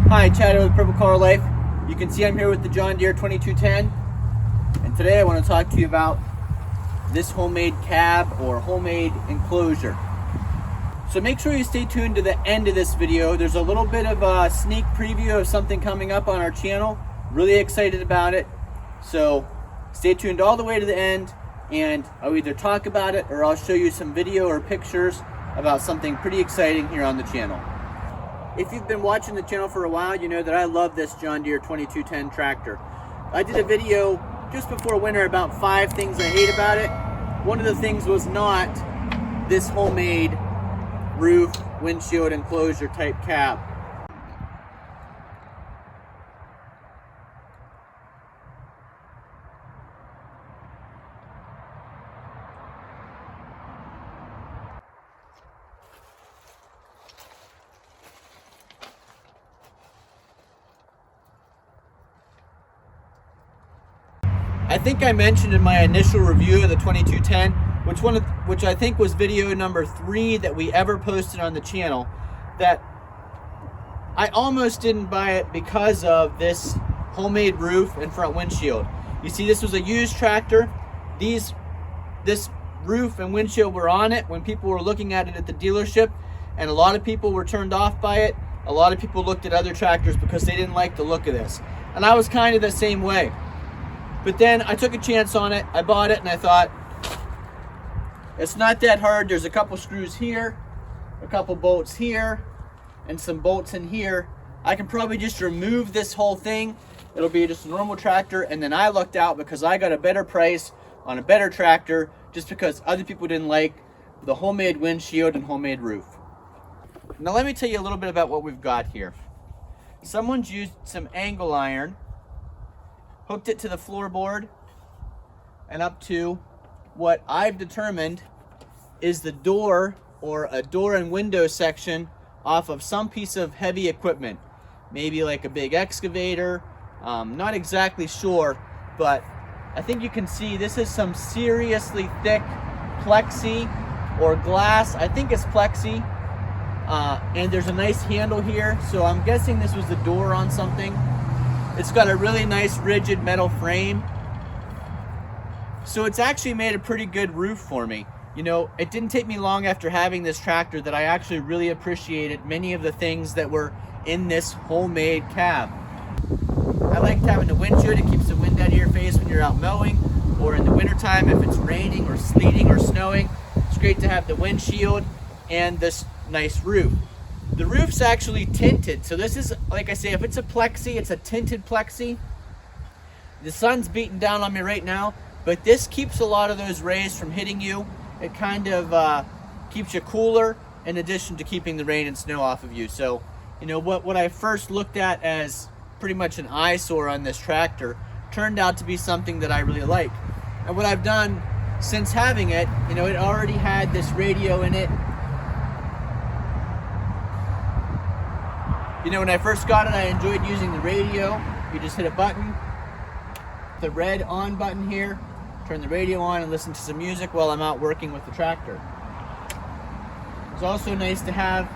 Hi, Chad with Purple Car Life. You can see I'm here with the John Deere 2210, and today I want to talk to you about this homemade cab or homemade enclosure. So make sure you stay tuned to the end of this video. There's a little bit of a sneak preview of something coming up on our channel. Really excited about it. So stay tuned all the way to the end, and I'll either talk about it or I'll show you some video or pictures about something pretty exciting here on the channel. If you've been watching the channel for a while, you know that I love this John Deere 2210 tractor. I did a video just before winter about 5 things I hate about it. One of the things was not this homemade roof, windshield enclosure type cab. I think I mentioned in my initial review of the 2210, which I think was video number 3 that we ever posted on the channel, that I almost didn't buy it because of this homemade roof and front windshield. You see, this was a used tractor. This roof and windshield were on it when people were looking at it at the dealership, and a lot of people were turned off by it. A lot of people looked at other tractors because they didn't like the look of this. And I was kind of the same way. But then I took a chance on it. I bought it and I thought, it's not that hard. There's a couple screws here, a couple bolts here, and some bolts in here. I can probably just remove this whole thing. It'll be just a normal tractor. And then I lucked out because I got a better price on a better tractor just because other people didn't like the homemade windshield and homemade roof. Now let me tell you a little bit about what we've got here. Someone's used some angle iron, hooked it to the floorboard and up to what I've determined is the door or a door and window section off of some piece of heavy equipment. Maybe like a big excavator, not exactly sure, but I think you can see this is some seriously thick plexi or glass. I think it's plexi, and there's a nice handle here, so I'm guessing this was the door on something. It's got a really nice rigid metal frame. So it's actually made a pretty good roof for me. You know, it didn't take me long after having this tractor that I actually really appreciated many of the things that were in this homemade cab. I liked having the windshield. It keeps the wind out of your face when you're out mowing, or in the wintertime if it's raining or sleeting or snowing. It's great to have the windshield and this nice roof. The roof's actually tinted, so this is, like I say, if it's a plexi, it's a tinted plexi. The sun's beating down on me right now, but this keeps a lot of those rays from hitting you. It kind of keeps you cooler in addition to keeping the rain and snow off of you. So, you know, what I first looked at as pretty much an eyesore on this tractor turned out to be something that I really like. And what I've done since having it, you know, it already had this radio in it. You know, when I first got it, I enjoyed using the radio. You just hit a button, the red on button here, turn the radio on and listen to some music while I'm out working with the tractor. It's also nice to have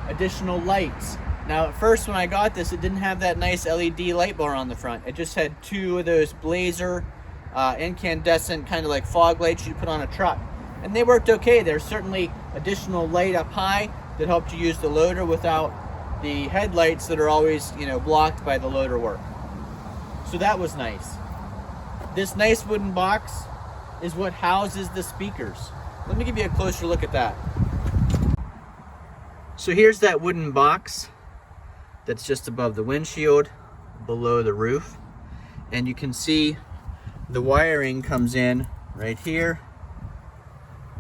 additional lights. Now, at first when I got this, it didn't have that nice LED light bar on the front. It just had 2 of those blazer, incandescent, kind of like fog lights you put on a truck. And they worked okay. There's certainly additional light up high that helped you use the loader without the headlights that are always, you know, blocked by the loader work. So that was nice. This nice wooden box is what houses the speakers. Let me give you a closer look at that. So here's that wooden box that's just above the windshield, below the roof. And you can see the wiring comes in right here,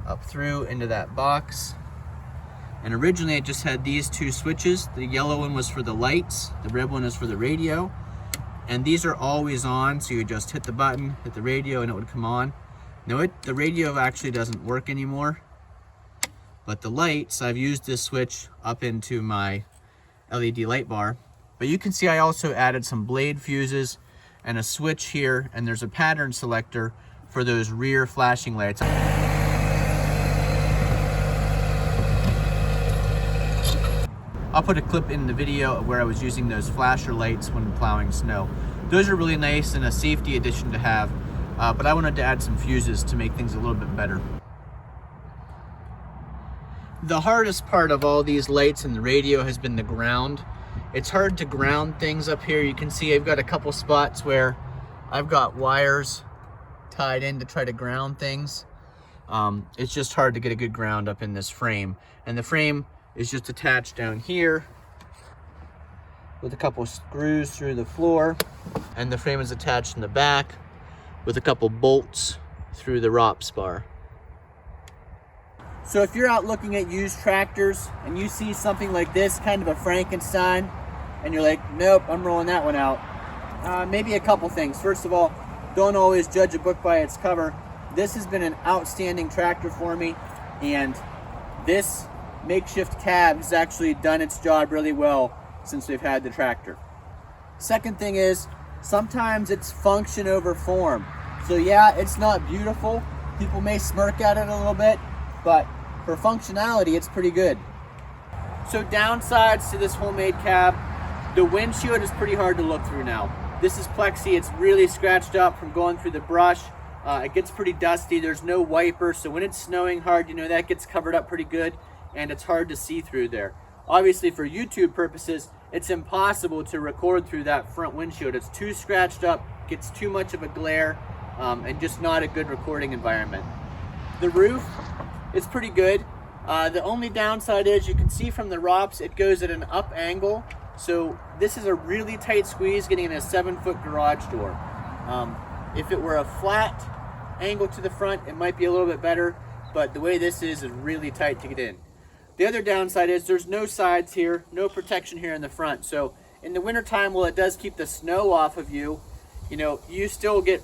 up through into that box. And originally it just had these 2 switches. The yellow one was for the lights, the red one is for the radio. And these are always on, so you just hit the button, hit the radio, and it would come on. Now the radio actually doesn't work anymore, but the lights, I've used this switch up into my LED light bar. But you can see I also added some blade fuses and a switch here, and there's a pattern selector for those rear flashing lights. I'll put a clip in the video where I was using those flasher lights when plowing snow. Those are really nice and a safety addition to have, but I wanted to add some fuses to make things a little bit better. The hardest part of all these lights and the radio has been the ground. It's hard to ground things up here. You can see I've got a couple spots where I've got wires tied in to try to ground things. It's just hard to get a good ground up in this frame. And the frame is just attached down here with a couple screws through the floor. And the frame is attached in the back with a couple bolts through the ROPS bar. So if you're out looking at used tractors and you see something like this, kind of a Frankenstein, and you're like, nope, I'm rolling that one out. Maybe a couple things. First of all, don't always judge a book by its cover. This has been an outstanding tractor for me, and this makeshift cab has actually done its job really well since we've had the tractor. Second thing is, sometimes it's function over form. So yeah, it's not beautiful. People may smirk at it a little bit, but for functionality, it's pretty good. So downsides to this homemade cab, the windshield is pretty hard to look through now. This is plexi, it's really scratched up from going through the brush. It gets pretty dusty, there's no wiper, so when it's snowing hard, you know, that gets covered up pretty good, and it's hard to see through there. Obviously for YouTube purposes, it's impossible to record through that front windshield. It's too scratched up, gets too much of a glare, and just not a good recording environment. The roof is pretty good. The only downside is you can see from the ROPS, it goes at an up angle. So this is a really tight squeeze getting in a 7-foot garage door. If it were a flat angle to the front, it might be a little bit better, but the way this is really tight to get in. The other downside is there's no sides here, no protection here in the front. So in the wintertime, while it does keep the snow off of you, you know, you still get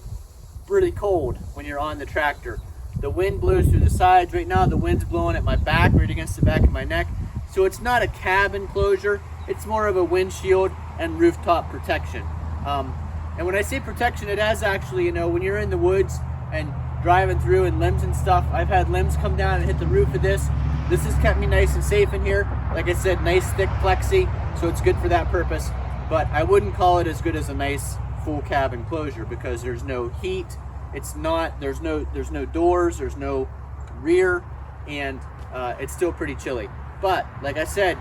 really cold when you're on the tractor. The wind blows through the sides. Right now the wind's blowing at my back, right against the back of my neck. So it's not a cab enclosure, it's more of a windshield and rooftop protection. And when I say protection, it has actually, you know, when you're in the woods and driving through and limbs and stuff, I've had limbs come down and hit the roof of this. This has kept me nice and safe in here. Like I said, nice thick plexi, so it's good for that purpose. But I wouldn't call it as good as a nice full cab enclosure because there's no heat. It's not, there's no doors, there's no rear, and it's still pretty chilly. But like I said,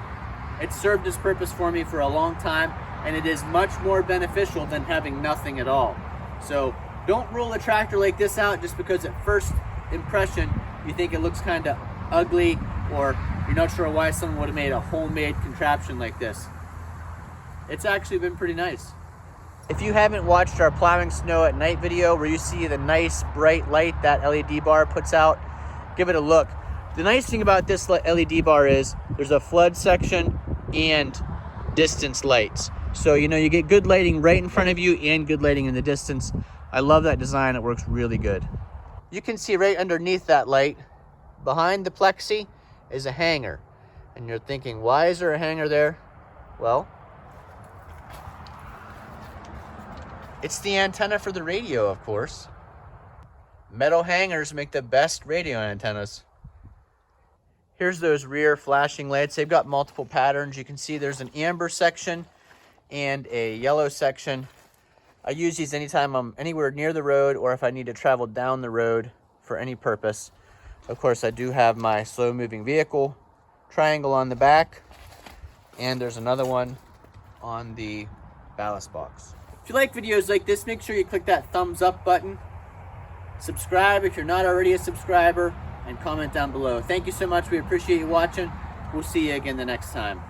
it served its purpose for me for a long time, and it is much more beneficial than having nothing at all. So don't roll a tractor like this out just because at first impression you think it looks kind of ugly, or you're not sure why someone would have made a homemade contraption like this. It's actually been pretty nice. If you haven't watched our plowing snow at night video where you see the nice bright light that LED bar puts out, give it a look. The nice thing about this LED bar is there's a flood section and distance lights. So, you know, you get good lighting right in front of you and good lighting in the distance. I love that design, it works really good. You can see right underneath that light, behind the plexi, is a hanger. And you're thinking, why is there a hanger there? Well, it's the antenna for the radio, of course. Metal hangers make the best radio antennas. Here's those rear flashing lights. They've got multiple patterns. You can see there's an amber section and a yellow section. I use these anytime I'm anywhere near the road or if I need to travel down the road for any purpose. Of course, I do have my slow moving vehicle triangle on the back, and there's another one on the ballast box. If you like videos like this, make sure you click that thumbs up button. Subscribe if you're not already a subscriber, and comment down below. Thank you so much. We appreciate you watching. We'll see you again the next time.